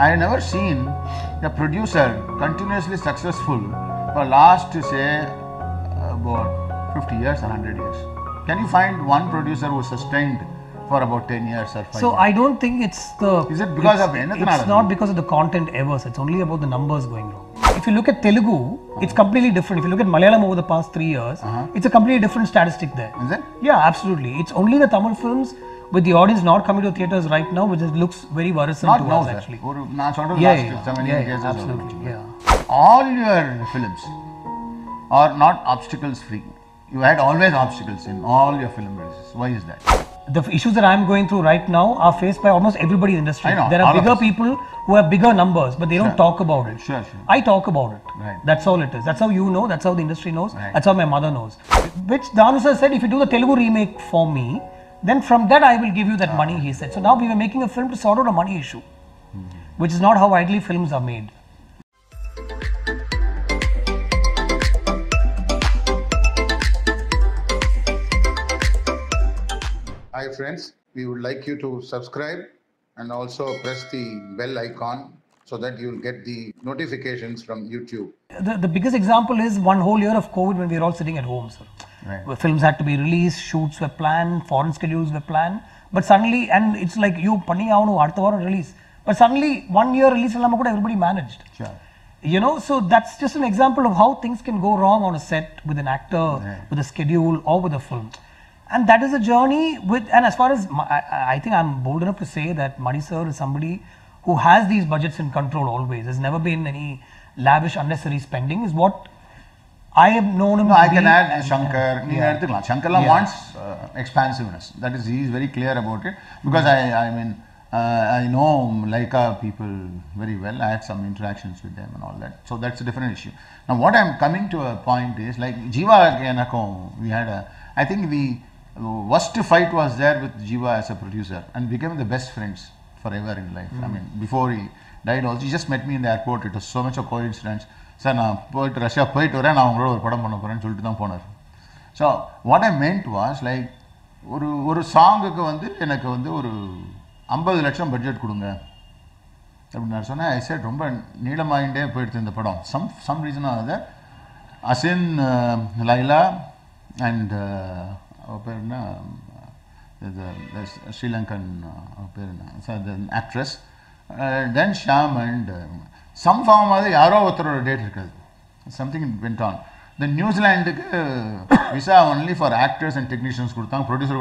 I never seen a producer continuously successful for last say about 50 years or 100 years. Can you find one producer who sustained for about 10 years or 5 So years? I don't think it's the... Is it because of anything? It's not because of the content ever. It's only about the numbers going wrong. If you look at Telugu, it's completely different. If you look at Malayalam over the past 3 years, it's a completely different statistic there. Is it? Yeah, absolutely. It's only the Tamil films with the audience not coming to theatres right now, which looks very worrisome Not to now, us sir. actually. Last 7 years. Absolutely. Yeah. All your films are not obstacles free. You had always obstacles in all your film releases. Why is that? The issues that I'm going through right now are faced by almost everybody in the industry. I know, There are bigger people who have bigger numbers, but they don't talk about it. Sure. I talk about it. Right. That's all it is. That's how you know. That's how the industry knows. Right. That's how my mother knows. Which Danu sir said, if you do the Telugu remake for me, then from that I will give you that money, he said. So now we were making a film to sort out a money issue, which is not how ideally films are made. Hi friends, we would like you to subscribe and also press the bell icon so that you will get the notifications from YouTube. The biggest example is one whole year of COVID when we were all sitting at home, sir. Right. Where films had to be released, shoots were planned, foreign schedules were planned. But suddenly, and it's like you panni avanu artha varam release. But suddenly 1 year release everybody managed. Sure. You know, so that's just an example of how things can go wrong on a set with an actor, with a schedule or with a film. And that is a journey with, and as far as, I think I'm bold enough to say that Maddy sir is somebody who has these budgets in control always. There's never been any lavish unnecessary spending is what I have known him No, to I be. can add Shankar. Shankar wants expansiveness. That is, he is very clear about it. Because I know Laika people very well. I had some interactions with them and all that. So that's a different issue. Now what I'm coming to a point is like Jiva Yanako, we had a, I think the worst fight was there with Jiva as a producer and became the best friends forever in life. I mean, before he died also, he just met me in the airport. It was so much of coincidence. Sir, நான் Russia போயிட்டு வரேன், நான் உங்களோட ஒரு படம் பண்ண போறேன்னு சொல்லிட்டு தான் போனார். So what I meant was like ஒரு சாங்குக்கு வந்து எனக்கு வந்து ஒரு 50 லட்சம் பட்ஜெட் கொடுங்க அப்படின்னு நான் சொன்னேன். I said ரொம்ப நீளமாயிண்டே போயிடுது இந்த படம். Some reason or other, Asin, Laila and the Sri Lankan the actress, then Shyam and some form of the date. Something went on. The New Zealand visa only for actors and technicians, producer.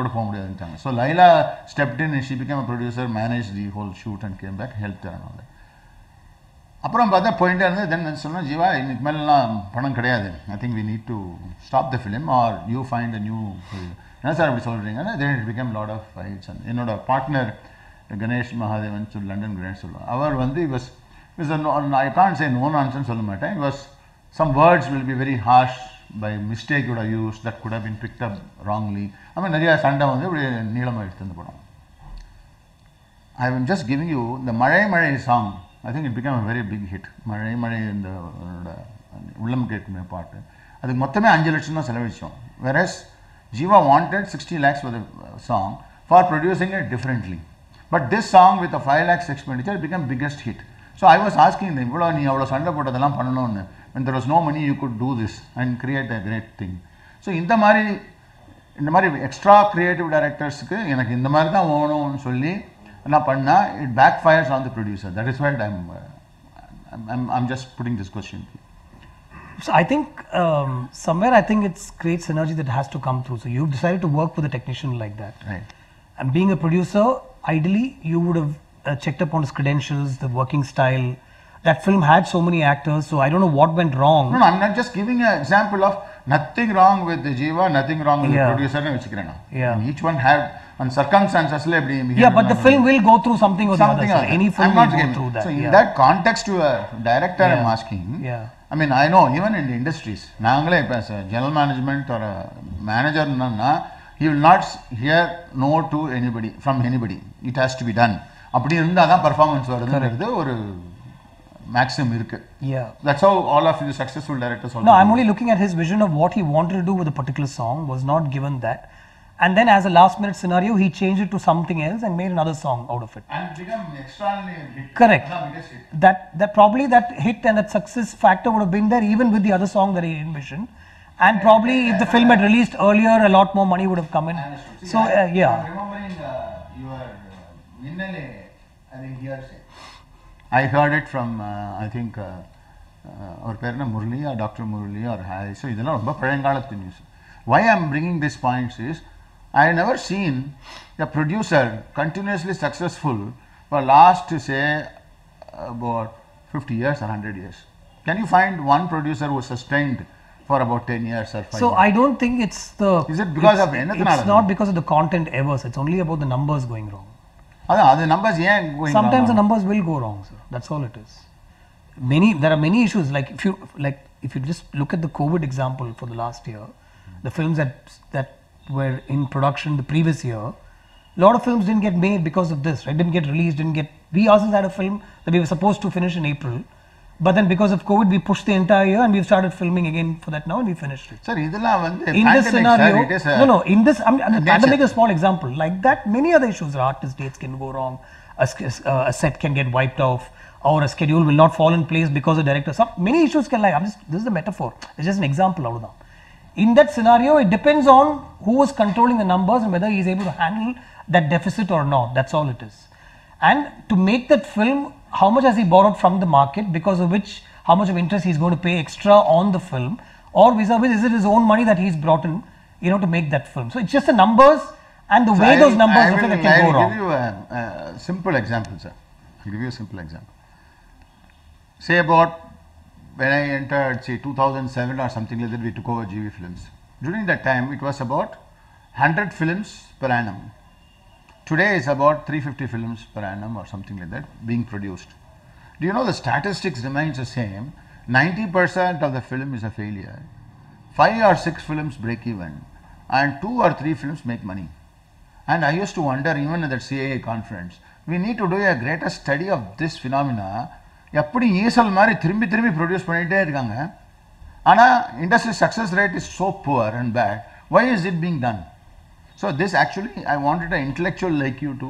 So Laila stepped in and she became a producer, managed the whole shoot and came back, helped her and all that. அப்புறம் பார்த்தா போயிட்டே இருந்தது. தென் சொன்னால் ஜீவா இன்னைக்கு மேலாம் பணம் கிடையாது, I think we need to stop the film are you find a new. என்ன சார் அப்படி சொல்கிறீங்கன்னா then it become lot of fights. என்னோட partner Ganesh Mahadevan London grand சொல்லுவார். அவர் வந்து I can't say no nonsense சொல்ல மாட்டேன். It was some words will be very harsh by mistake would have use that could have been picked up wrongly. அதுமாதிரி நிறையா சண்டை வந்து இப்படி நீளமாக எடுத்து இந்த படம். I am just giving you the மழை மழை song. I think it became a very big hit. மழை மழை இந்த உள்ளம் கேட்குமே பாட்டு அதுக்கு மொத்தமே 5 லட்சம் தான் செலவழிச்சோம். Whereas Jiva wanted 60 lakhs for the song for producing it differently. But this song with a 5 lakhs expenditure became biggest hit. So I was asking them, இவ்வளோ நீ அவ்வளோ சண்டை போட்டதெல்லாம் பண்ணணும்னு, when there was no money you could do this and create a great thing. So இந்த மாதிரி extra creative டைரக்டர்ஸுக்கு எனக்கு இந்த மாதிரி தான் வேணும்னு சொல்லி it backfires on the producer. That is why I'm just putting this question to you. So I think somewhere I think it creates synergy that has to come through. So you've decided to work with a technician like that. Right. And being a producer, ideally you would have checked up on his credentials, the working style. That film had so many actors, so I don't know what went wrong. No, I'm not just giving an example of nothing wrong with the Jiva, nothing wrong with the producer. Yeah. And each one had and circumstances. Yeah, but the film will go through something or the other. Any film will go through that. So in that context, to a director, I'm asking. Yeah. I mean, I know even in the industries, as a general management or a manager, he will not hear no to anybody from anybody. It has to be done. அப்படி இருந்தால் தான் performance வருதுங்கிறது ஒரு maximum irukku. Yeah. That's how all of you successful directors also. No, I'm only looking at his vision of what he wanted to do with a particular song was not given that. and then as a last minute scenario, he changed it to something else and made another song out of it. And become extraordinary hit. Correct. The biggest hit. That probably that hit and that success factor would have been there even with the other song that he envisioned. And probably if the film had released earlier, a lot more money would have come in. See, So yeah. I'm remembering your Minnale, I think hearsay. I heard it from I think our parent Murli or Dr. Murli or Harry. So இதெல்லாம் ரொம்ப பழங்காலத்து news. Why I am bringing these points is I have never seen a producer continuously successful for last say about 50 years or 100 years. Can you find one producer who sustained for about 10 years or 5 years? So I don't think it's the. Is it because of anything? It's not because of the content ever. So it's only about the numbers going wrong. The numbers ஏன் going Sometimes wrong? the numbers will go wrong, sir. That's all it is. There are many issues. If you just look at the COVID example for the last year, the films that were in production the previous year, a lot of films didn't get made because of this, right? Didn't get released, we ourselves had a film that we were supposed to finish in April, but then because of COVID we pushed the entire year and we've started filming again for that now and we finished it. Sir, இதெல்லாம் வந்து In this scenario, it is a in this, the nature. pandemic is a small example. Like that, many other issues, artist dates can go wrong, a set can get wiped off, or a schedule will not fall in place because the director. Many issues can this is a metaphor. It's just an example out of that. In that scenario, it depends on who is controlling the numbers and whether he is able to handle that deficit or not. That's all it is. And to make that film, how much has he borrowed from the market, because of which, how much of interest he's going to pay extra on the film, or vis-a-vis, is it his own money that he's brought in, to make that film. So it's just the numbers and the way those numbers reflect that can go wrong. I will give you a simple example, sir. I'll give you a simple example. Say about when I entered, say 2007 or something like that, we took over GV Films. During that time, it was about 100 films per annum. Today, it's about 350 films per annum or something like that being produced. Do you know the statistics remains the same? 90% of the film is a failure. 5 or 6 films break even, and 2 or 3 films make money. And I used to wonder, even at that CAA conference, we need to do a greater study of this phenomena. எப்படி ஈசல் மாதிரி திரும்பி திரும்பி produce பண்ணிகிட்டே இருக்காங்க, ஆனால் industry success rate is so poor and bad. Why is it being done? So this actually, I wanted an intellectual like you to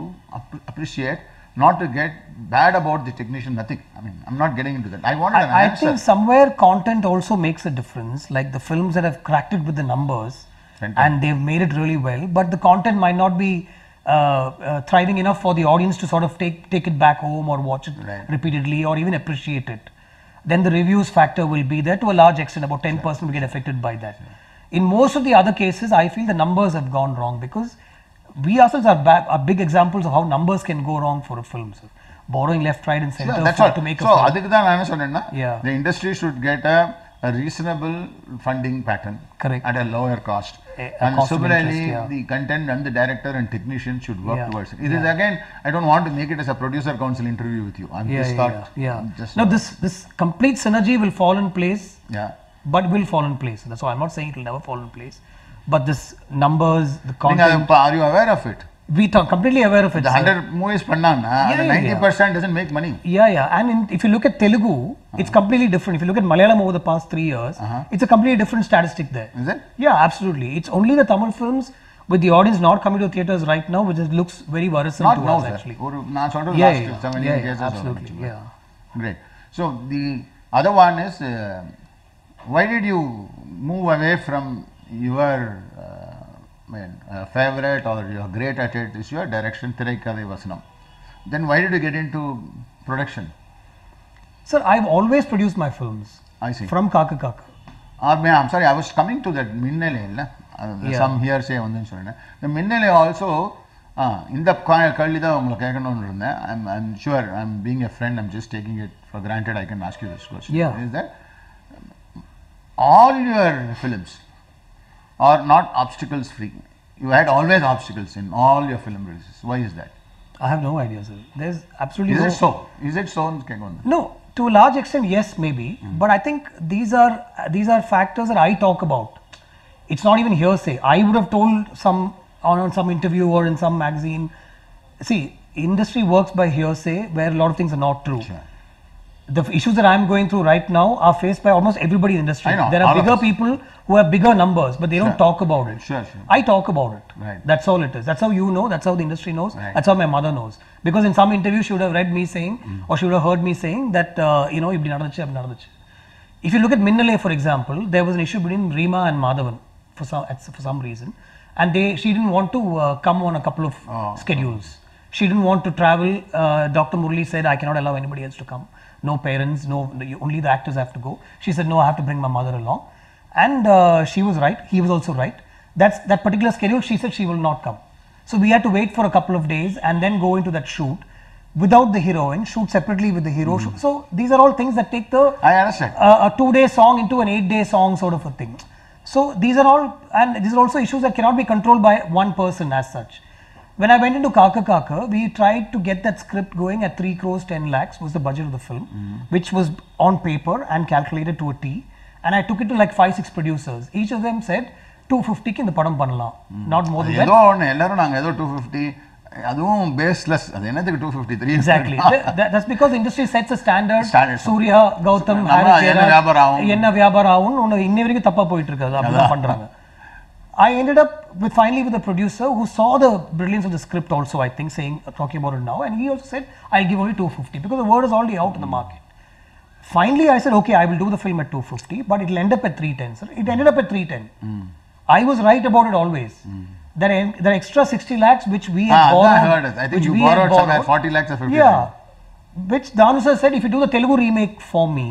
appreciate, not to get bad about the technician, nothing. I mean, I'm not getting into that. I wanted an answer. I think somewhere content also makes a difference, like the films that have cracked it with the numbers and they've made it really well, but the content might not be thriving enough for the audience to sort of take it back home or watch it repeatedly or even appreciate it. Then the reviews factor will be there to a large extent. About 10% will get affected by that. In most of the other cases, I feel the numbers have gone wrong, because we ourselves are big examples of how numbers can go wrong for a film. So borrowing left, right and center to make a film. So அதுக்கு தான் நான் சொன்னேன்னா, Yeah. the industry should get a reasonable funding pattern. Correct. At a lower cost. And cost of similarly, interest, yeah. the content and the director and technician should work Yeah. towards it. It is again, I don't want to make it as a producer council interview with you. I'm just thought. Just No, this complete synergy will fall in place. Yeah. But will fall in place. That's why I'm not saying it will never fall in place. But this numbers, the Are content. you aware of it? We are completely aware of it. The 100 movies பண்ணாங்கன்னா, the 90% doesn't make money. Yeah. And if you look at Telugu, it's completely different. If you look at Malayalam over the past 3 years, it's a completely different statistic there. Is it? Yeah, absolutely. It's only the Tamil films with the audience not coming to theatres right now, which looks very worrisome Not to now, us sir. actually. நான் சொல்றது Yeah, last 7 years. absolutely. Yeah. Great. So the other one is, why did you move away from your favorite or you're great at it is your direction, Thiraikadai Vasanam. Then why did you get into production? Sir, I've always produced my films. I see. From Kaka Kaka. I'm sorry, I was coming to that Minnale. Some hearsay வந்துன்னு சொன்னேன். The Minnale also, இந்த கேள்வி தான் உங்களை கேட்கணும்னு இருந்தேன். I'm sure, I'm being a friend, I'm just taking it for granted I can ask you this question. Yeah. Is that all your films are not obstacles free? You had always obstacles in all your film releases. Why is that? I have no idea, sir. There's absolutely Is it so? Is it so? No, to a large extent, yes, maybe. But I think these are factors that I talk about. It's not even hearsay. I would have told on some interview or in some magazine. See, industry works by hearsay, where a lot of things are not true. Sure. the issues that I'm going through right now are faced by almost everybody in the industry. I know, There are all of bigger us. people who have bigger numbers, but they don't talk about it. Sure. I talk about it. Right. That's all it is. That's how you know. That's how the industry knows. Right. That's how my mother knows. Because in some interview, she would have read me saying, or she would have heard me saying that, இப்படி நடந்துச்சு, அப்படி நடந்துச்சு. If you look at Minnale, for example, there was an issue between Reema and Madhavan for some reason, and she didn't want to come on a couple of schedules. She didn't want to travel. Dr. Murli said, I cannot allow anybody else to come. No parents, only the actors have to go. She said, no, I have to bring my mother along. And she was right. He was also right. That particular schedule, she said she will not come. So we had to wait for a couple of days and then go into that shoot without the heroine, shoot separately with the hero. So these are all things that take I understand. a 2-day song into an 8-day song sort of a thing. So these are all, and these are also issues that cannot be controlled by one person as such. When I went into Kaka Kaka, we tried to get that script going at 3 crores 10 lakhs was the budget of the film, which was on paper and calculated to a T. And I took it to like 5-6 producers. Each of them said 250 ki indha padam pannalam, not more than that. ஏதோ ஒன்று எல்லாரும் நாங்கள் ஏதோ 250 அதுவும் baseless அது என்னத்துக்கு 253 Exactly. That's because the industry sets a standard. Surya, Gautam, என்ன வியாபாரம் ஆகும் ஒன்று இன்னை வரைக்கும் தப்பா போயிட்டு இருக்காது. அப்படிதான் பண்றாங்க. I ended up finally with a producer who saw the brilliance of the script also, I think, talking about it now, and he also said, I'll give only 250 because the word is already out in the market. Finally, I said, okay, I will do the film at 250, but it will end up at 310, sir. It ended up at 310. I was right about it always. That extra 60 lakhs which we had borrowed. I heard it. I think you borrowed somewhere 40 lakhs or 50 lakhs. Yeah. Which Danu sir said, if you do the Telugu remake for me,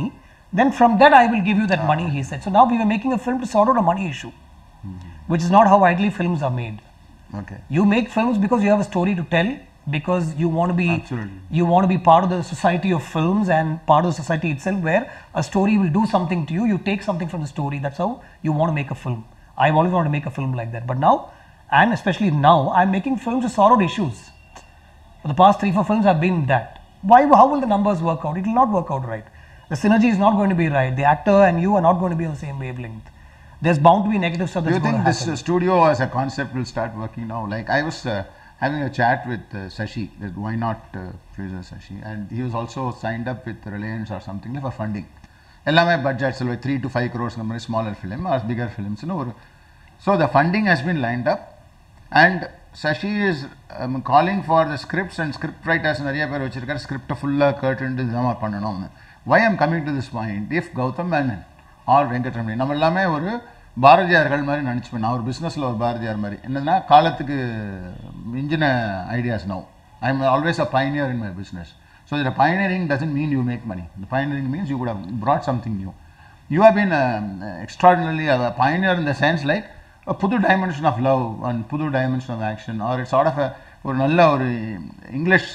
then from that I will give you that money, he said. So now we were making a film to sort out a money issue. Which is not how ideally films are made. Okay. You make films because you have a story to tell, because you want to be part of the society of films and part of the society itself, where a story will do something to you. You take something from the story. That's how you want to make a film. I've always wanted to make a film like that. But now, and especially now, I'm making films to sort out issues. For the past 3-4 films have been that. How will the numbers work out? It will not work out right. The synergy is not going to be right. The actor and you are not going to be on the same wavelength. There's bound to be negative stuff that's going to happen. Do you think this studio as a concept will start working now? Like I was having a chat with Sashi, that why not producer Sashi, and he was also signed up with Reliance or something for funding. Ellame budgets like 3 to 5 crores number smaller film or bigger films. So the funding has been lined up, and Sashi is calling for the scripts and script writers nariya per vechirukar script full curtained idama pannanom. Why I'm coming to this point? If Gautam Menon or Venkatramani, நம்ம எல்லாமே ஒரு பாரதியார்கள் மாதிரி நினச்சிப்பேன். நான் ஒரு பிஸ்னஸில் ஒரு பாரதியார் மாதிரி என்னன்னா காலத்துக்கு மிஞ்சின ideas no. I am always a pioneer in my business. So the pioneering doesn't mean you make money. The pioneering means you would have brought something new. You have been extraordinarily a pioneer in the sense like a புது dimension of love and புது dimension of action, or it's sort of a ஒரு நல்ல ஒரு English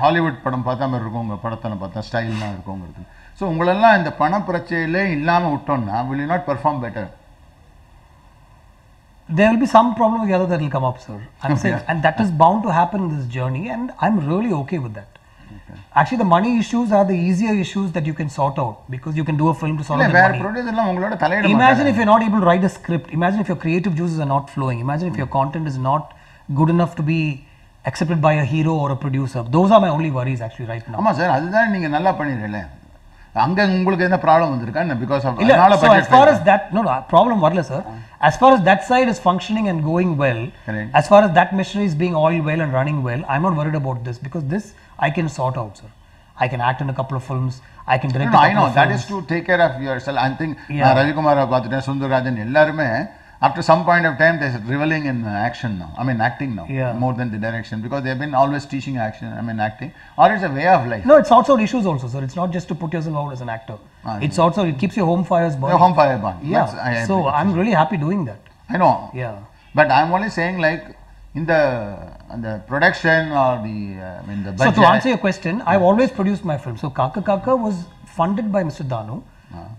Hollywood படம் பார்த்தா மாதிரி இருக்கும் உங்கள் படத்தில் பார்த்தா ஸ்டைல்லாம் இருக்குங்கிறது. ஸோ உங்களெல்லாம் இந்த பண பிரச்சனையிலே இல்லாமல் விட்டோம்னா will you not perform better? There will be some problem or the other that will come up, sir. I'm saying, and that is bound to happen in this journey, and I'm really okay with that. Okay. Actually, the money issues are the easier issues that you can sort out, because you can do a film to sort out the money. Imagine if you're not able to write a script. Imagine if your creative juices are not flowing. Imagine if your content is not good enough to be accepted by a hero or a producer. Those are my only worries actually right now. ஆமா sir, அதுதான் நீங்க நல்லா பண்ணிரல. அங்க உங்களுக்கு என்ன problem வந்திருக்கா? because of so as far as that problem வரல sir. As far as that side is functioning and going well, as far as that machinery is being oiled well and running well, I'm not worried about this, because this I can sort out, sir. I can act in a couple of films, I can direct a couple of films. That is to take care of yourself. I think Ravi Kumar Pathina, Sundarajan ellarume after some point of time they're reveling in action now. I mean acting now, more than the direction, because they've been always teaching action, acting, or it's a way of life. No, it sorts out issues also, sir. It's not just to put yourself out as an actor. It sorts out, it keeps your home fires burning. Your home fire burning. Yeah. So I'm really happy doing that. I know. Yeah. But I'm only saying like in the production or the budget. So to answer your question, I've always produced my film. So Kaka Kaka was funded by Mr. Danu,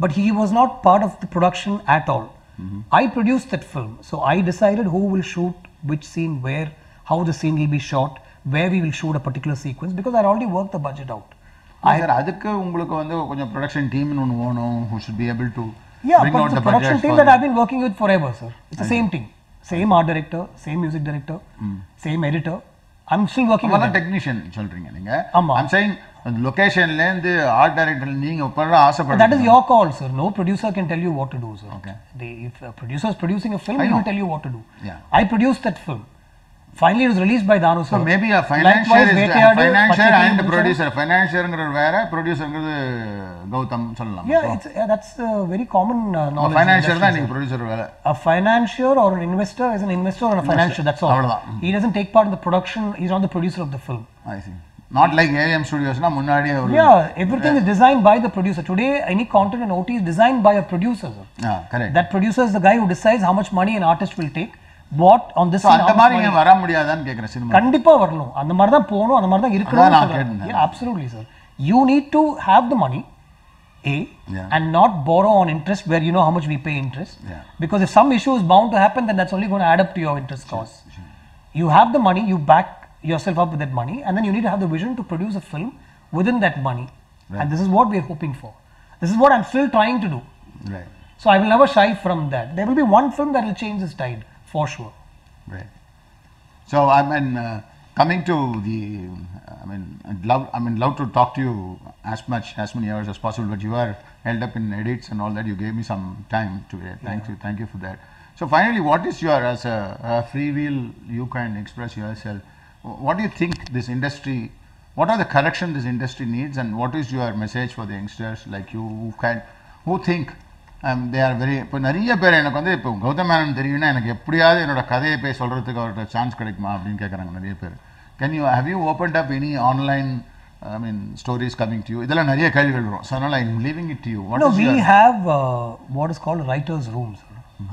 but he was not part of the production at all. I produced that film, so I decided who will shoot which scene where, how the scene will be shot, where we will shoot a particular sequence, because I already worked the budget out. அதுக்கு உங்களுக்கு வந்து கொஞ்சம் production team ஒன்னு வேணும் who should be able to bring out the production team that I've been working with forever, sir. It's the same team, same art director, same music director, same editor. I'm still working with technician சொல்றீங்க நீங்க. I'm saying Location land, the art director, that is your call, sir. No producer can tell you what to do, sir. Okay. If a producer is producing a film, he will tell you what to do. Yeah. I produced that film. Finally, it was released by Danu, sir. So maybe a financier and producer. Financier and producer Gautam Menon. Yeah, that's very common knowledge. A financier and producer. A financier or an investor is an investor or a financier. That's all. He doesn't take part in the production. He's not the producer of the film. I see. Not like AM Studios, na yeah, everything is designed by the producer. Today, any content in OT is designed by a producer. Yeah, correct. That producer is the guy who decides how much money an artist will take. What on this scene, how much money? Kandipa varlo. And the marda pono, and the marda irukku. Yeah, absolutely, sir. You need to have the money, and not borrow on interest where you know how much we pay interest. Yeah. Because if some issue is bound to happen, then that's only going to add up to your interest costs. Sure. You have the money, you back yourself up with that money, and then you need to have the vision to produce a film within that money. Right. And this is what we are hoping for. This is what I'm still trying to do. Right. So I will never shy from that. There will be one film that will change this tide, for sure. Right. So I mean, coming to the, I'd love to talk to you as many hours as possible, but you are held up in edits and all that. You gave me some time today. Thank you for that. So finally, what is your, as a free will, you can express yourself. What do you think this industry, what are the corrections this industry needs, and what is your message for the youngsters like you who think they are very, இப்போ நிறைய பேர் எனக்கு வந்து இப்போ கௌதம் மேனன் தெரியும்னா எனக்கு எப்படியாவது என்னோட கதையை போய் சொல்கிறதுக்கு அவர்கிட்ட சான்ஸ் கிடைக்குமா அப்படின்னு கேட்குறாங்க நிறைய பேர். Have you opened up any online stories coming to you? இதெல்லாம் நிறைய கேள்விகள் வரும். So அதனால் I'm leaving it to you. We have what is called writers' rooms.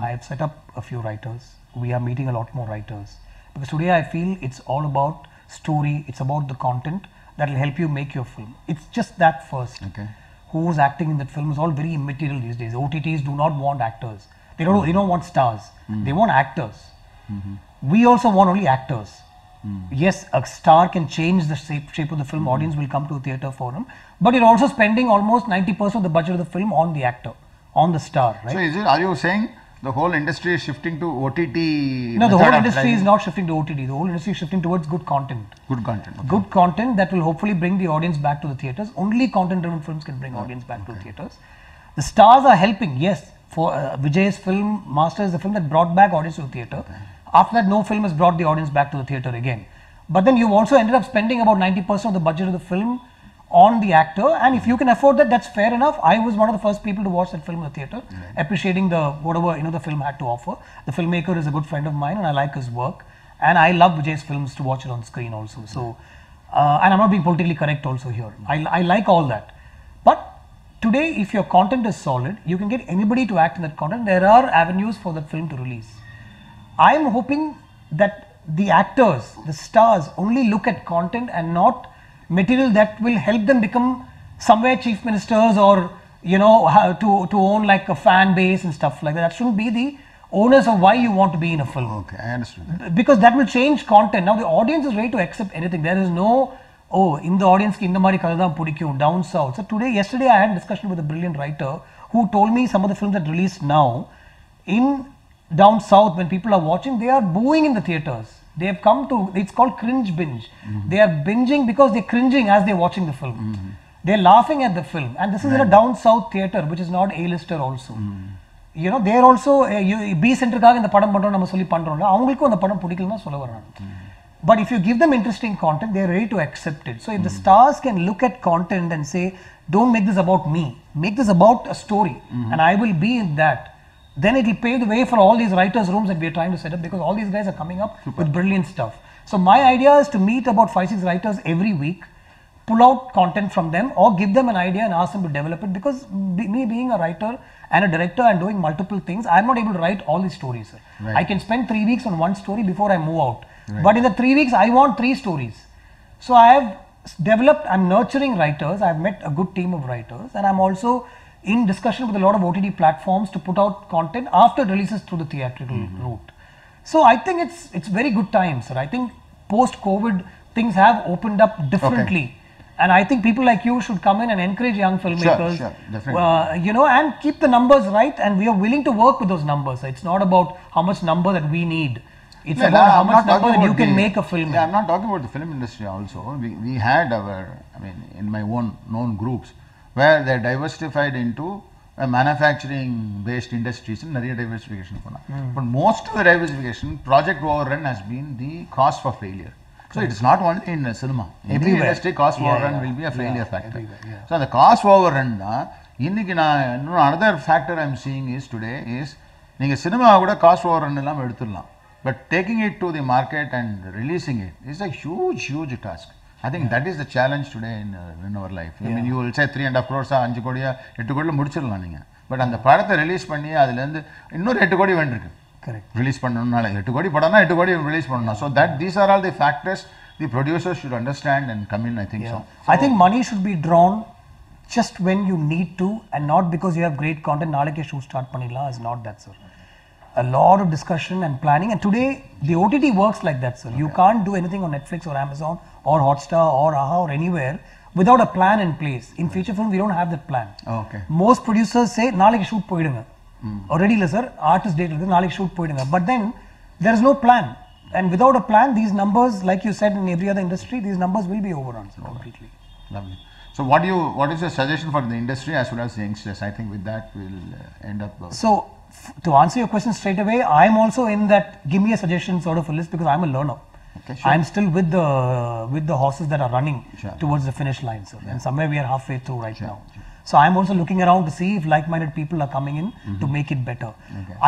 I have set up a few writers. We are meeting a lot more writers. Because today I feel it's all about story, it's about the content that will help you make your film. It's just that first. Okay. Who's acting in that film is all very immaterial these days. OTTs do not want actors. They don't want stars. They want actors. We also want only actors. Yes, a star can change the shape of the film. Audience will come to a theatre for him. But you're also spending almost 90% of the budget of the film on the actor, on the star. Right? So are you saying the whole industry is shifting to OTT? No, the whole industry is not shifting to OTT. The whole industry is shifting towards good content. Good content. Okay. Good content that will hopefully bring the audience back to the theatres. Only content-driven films can bring audience back to the theatres. The stars are helping. Yes, for Vijay's film Master is the film that brought back audience to the theatre. Okay. After that, no film has brought the audience back to the theatre again. But then you also ended up spending about 90% of the budget of the film on the actor, and if you can afford that, that's fair enough. I was one of the first people to watch that film in the theatre, appreciating whatever the film had to offer. The filmmaker is a good friend of mine, and I like his work, and I love Vijay's films to watch it on screen also. So, and I'm not being politically correct also here. I like all that, but today, if your content is solid, you can get anybody to act in that content. There are avenues for that film to release. I am hoping that the actors, the stars, only look at content and not material that will help them become somewhere chief ministers or to own like a fan base and stuff like that. That shouldn't be the onus of why you want to be in a film. Okay, I understand. Because that will change content. Now the audience is ready to accept anything. There is no in the audience ki indha mari kadha pudikkum down south. So yesterday I had a discussion with a brilliant writer who told me some of the films that released now in down south, when people are watching, they are booing in the theatres. They have come to, it's called cringe binge. They are binging because they're cringing as they're watching the film. They're laughing at the film. And this is in a down south theatre, which is not A-lister also. They're also, B-center kaga in the padam pandrom nama solli pandrom. Avangalukku and the padam pudikkalna solla varana. But if you give them interesting content, they're ready to accept it. So if the stars can look at content and say, don't make this about me, make this about a story, and I will be in that, then it will pave the way for all these writers' rooms that we are trying to set up, because all these guys are coming up with brilliant stuff. So my idea is to meet about 5-6 writers every week, pull out content from them or give them an idea and ask them to develop it, because me being a writer and a director and doing multiple things, I am not able to write all these stories. Right. I can spend 3 weeks on one story before I move out. Right. But in the 3 weeks, I want 3 stories. So I have developed, I'm nurturing writers, I've met a good team of writers, and I'm also in discussion with a lot of OTT platforms to put out content after it releases through the theatrical route. So I think it's very good times, sir. I think post-COVID things have opened up differently. Okay. And I think people like you should come in and encourage young filmmakers, sure, definitely. And keep the numbers right, and we are willing to work with those numbers. It's not about how much number that we need. It's about how much number that you can make a film. Yeah, I'm not talking about the film industry also. We had our, I mean, in my own known groups, where they're diversified into manufacturing based industries and diversification. But most of the diversification, project overrun has been the cause for failure. So it's not only in cinema. Every industry, cost overrun will be a failure factor. So the cost overrun, another factor I'm seeing is today is, you cinema kuda cost overrun ellam eduthudalam, but taking it to the market and releasing it is a huge task. I think that is the challenge today in our life. I mean, you will say 3.5 crores, 5 crores, 8 crores முடிச்சிரலாம் நீங்க. But அந்த படத்தை release பண்ணி அதுல இருந்து இன்னொரு 8 கோடி வேண்டிருக்கு. Correct. Release பண்ணனும்னால 8 கோடி படம்னா 8 கோடி ரிலீஸ் பண்ணனும். So that these are all the factors the producers should understand and come in, I think so. I think money should be drawn just when you need to, and not because you have great content. Nalake should start pannila is not that, sir. A lot of discussion and planning, and today the OTT works like that, sir. You can't do anything on Netflix or Amazon or Hotstar or AHA or anywhere without a plan in place. In feature film, we don't have that plan. Okay. Most producers say nalike shoot poidunga. Already la sir, artist date irukku, nalike shoot poidunga. But then there is no plan, and without a plan, these numbers, like you said, in every other industry, these numbers will be overrun completely. Lovely. So what is your suggestion for the industry as well as the youngsters? I think with that we'll end up. So to answer your question straight away, I'm also in that give me a suggestion sort of a list, because I'm a learner. Okay, sure. I'm still with the horses that are running towards the finish line, sir. And somewhere we are halfway through right now. So I'm also looking around to see if like-minded people are coming in to make it better.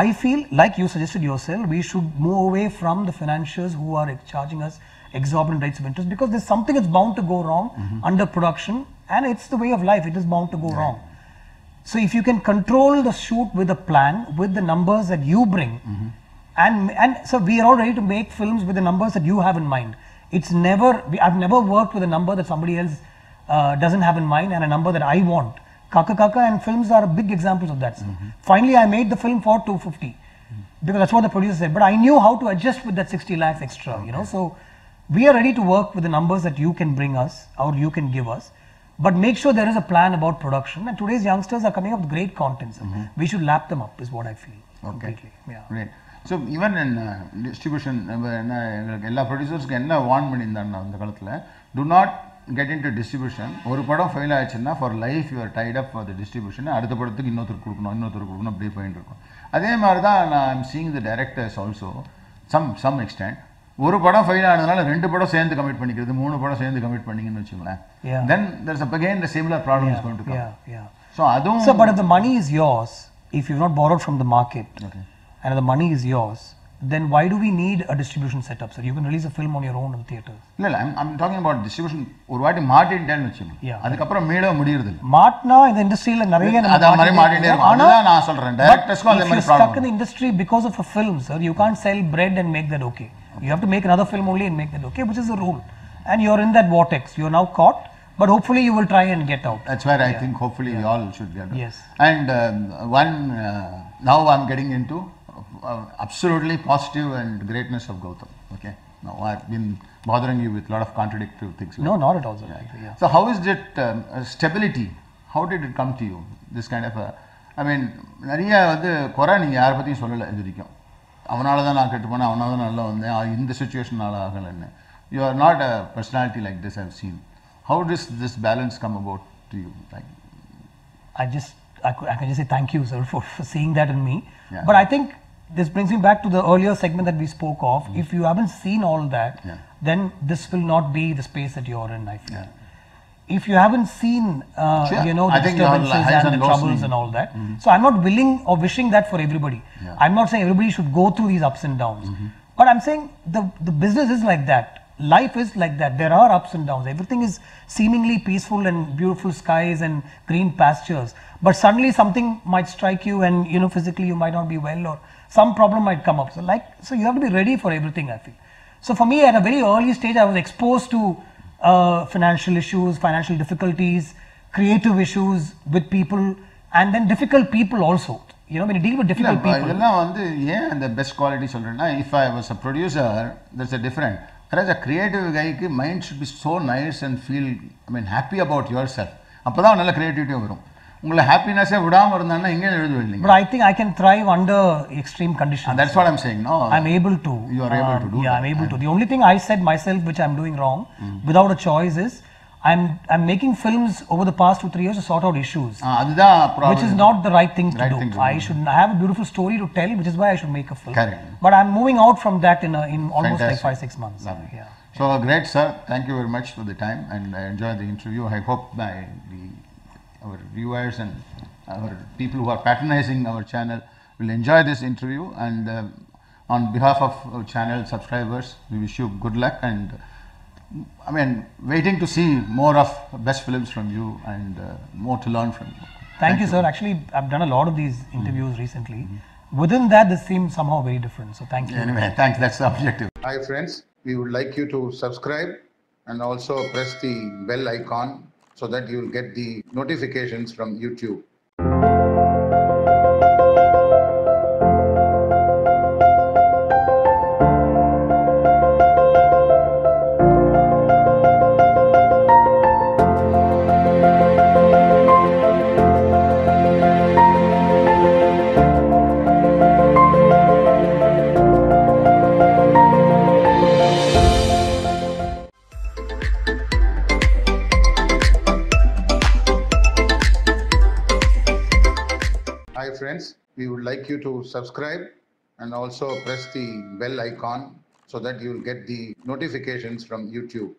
I feel, like you suggested yourself, we should move away from the financiers who are charging us exorbitant rates of interest, because there's something that's bound to go wrong under production, and it's the way of life. It is bound to go wrong. So if you can control the shoot with a plan, with the numbers that you bring, and so we are all ready to make films with the numbers that you have in mind. It's never, I've never worked with a number that somebody else doesn't have in mind and a number that I want. Kaka Kaka and films are big examples of that. Finally, I made the film for 250 because that's what the producer said. But I knew how to adjust with that 60 lakhs extra, you know. So we are ready to work with the numbers that you can bring us or you can give us. But make sure there is a plan about production. And today's youngsters are coming up with great content. We should lap them up, is what I feel. Completely. Yeah. Great. So even in distribution, எல்லா ப்ரொடியூசர்ஸ்க்கு என்ன warn பண்ணியிருந்தாங்க அந்த காலத்தில், do not get into distribution. ஒரு படம் fail ஆயிடுச்சுன்னா for life you are tied up for the distribution. அடுத்த படத்துக்கு இன்னொருத்தருக்கு கொடுக்கணும் அப்படியே போயிட்டு இருக்கும். அதே மாதிரி தான் நான் seeing the directors also some extent. ஒரு படம் ஃபெயில் ஆனதுனால 2 படம் சேர்ந்து கமிட் பண்ணிக்கிறது, 3 படம் சேர்ந்து கமிட் பண்ணிங்கன்னு வச்சுங்களேன். Then there's again the similar problem is going to come. So அதுவும். So but if the money is yours, if you've not borrowed from the market, and the money is yours, then why do we need a distribution setup, sir? You can release a film on your own in the theaters. இல்ல I'm talking about distribution. ஒரு வாட்டி மாட்டிட்டேன்னு வச்சுங்க, அதுக்கப்புறம் மீள முடியறது இல்ல. மாட்னா இந்த இண்டஸ்ட்ரியில நிறைய அத மாதிரி மாட்டிட்டே இருக்கும். அதான் நான் சொல்றேன், டைரக்டர்ஸ்க்கு அந்த மாதிரி problem. Stuck in the industry because of a film, sir. You can't sell bread and make that okay. You have to make another film only and make that okay, which is the rule. And you're in that vortex. You're now caught, but hopefully you will try and get out. That's where I think hopefully we all should get out. Yes. And now I'm getting into absolutely positive and greatness of Gautam. Okay. Now I've been bothering you with a lot of contradictory things. No, not at all, sir. Yeah. So how is it stability? How did it come to you? This kind of I mean, நிறைய வந்து குறை நீங்க யாரை பத்தியும் சொல்லல இது வரைக்கும். அவனால தான் நான் கெட்டு போனேன், அவனால தான் நல்லா வந்தேன், இந்த சிச்சுவேஷனால ஆகலன்னு. You are not a personality like this I've seen. How does this balance come about to you? Like, I can just say thank you, sir, for seeing that in me. But I think this brings me back to the earlier segment that we spoke of. If you haven't seen all that, then this will not be the space that you're in, I feel. If you haven't seen, you know, the disturbances and the troubles and all that. So I'm not willing or wishing that for everybody. I'm not saying everybody should go through these ups and downs. But I'm saying the business is like that. Life is like that. There are ups and downs. Everything is seemingly peaceful and beautiful skies and green pastures. But suddenly something might strike you and, you know, physically you might not be well or some problem might come up. So you have to be ready for everything, I feel. So for me, at a very early stage, I was exposed to financial issues, financial difficulties, creative issues with people, and then difficult people also. You know, when you deal with difficult people. இதெல்லாம் வந்து ஏன் அந்த best quality சொல்றேன்னா, if I was a producer, there's a different. Whereas a creative guyக்கு mind should be so nice and feel, I mean, happy about yourself. அப்பதான் நல்ல creativity வரும். உங்களை ஹாப்பினஸே விடாமல் இருந்தாங்கன்னா எங்கே எழுதுவீங்க? But I think I can thrive under extreme conditions. That's what I'm saying. No, I'm able to. You are able to do. Yeah, that. I'm able to. The only thing I said myself, which I'm doing wrong, without a choice, is I'm making films over the past 2-3 years to sort out issues, அதுதான் problem. which is not the right thing to Right do. thing to I do. should have a beautiful story to tell, which is why I should make a film. Correct. But I'm moving out from that in almost Fantastic. like 5-6 months. Lovely. Yeah. So great, sir. Thank you very much for the time, and I enjoyed the interview. I hope our viewers and our people who are patronizing our channel will enjoy this interview. And on behalf of our channel subscribers, we wish you good luck, and I mean, waiting to see more of best films from you, and more to learn from you. Thank you, sir. Actually, I've done a lot of these interviews recently. Within that, this seems somehow very different. So thank you. Anyway, thanks. That's the objective. Hi friends, we would like you to subscribe and also press the bell icon so that you will get the notifications from YouTube. Hi friends, we would like you to subscribe and also press the bell icon so that you will get the notifications from YouTube.